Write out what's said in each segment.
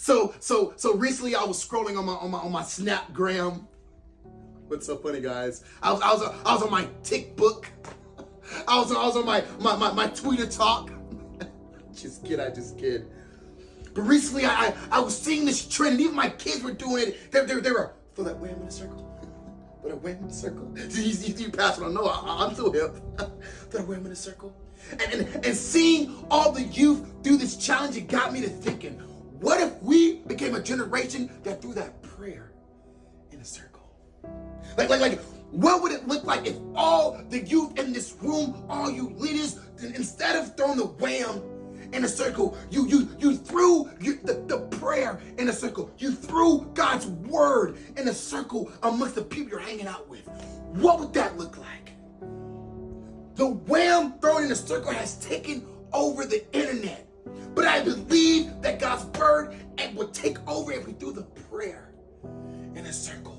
So recently I was scrolling on my Snapgram. What's so funny, guys? I was on my TikTok. I was on my Twitter talk. Just kid. But recently I was seeing this trend, and even my kids were doing it. They were, throw that wham in a circle. Throw that wham in a circle. You pass don't know, I'm still hip. Throw that wham in a circle. And seeing all the youth do this challenge, it got me to thinking, what if we became a generation that threw that prayer in a circle? Like, what would it look like if all the youth in this room, all you leaders, instead of throwing the wham in a circle, you threw the prayer in a circle. You threw God's word in a circle amongst the people you're hanging out with. What would that look like? The wham thrown in a circle has taken over the internet. But I believe that God's word would take over if we threw the prayer in a circle.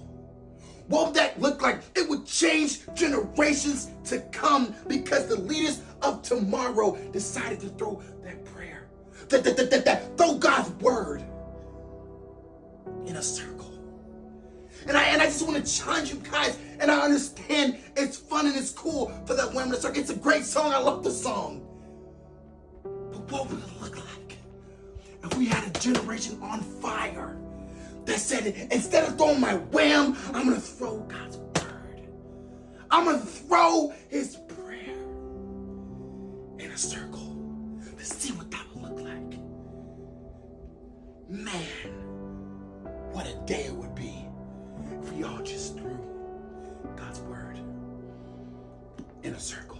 What would that look like? It would change generations to come because the leaders of tomorrow decided to throw that prayer, throw God's word in a circle. And I just want to challenge you guys, and I understand it's fun and it's cool for that wham in a circle. It's a great song. I love the song. But what would it look like if we had a generation on fire that said, instead of throwing my wham, I'm going to throw God's word. I'm going to throw his prayer in a circle to see what that would look like. Man, what a day it would be if we all just threw God's word in a circle.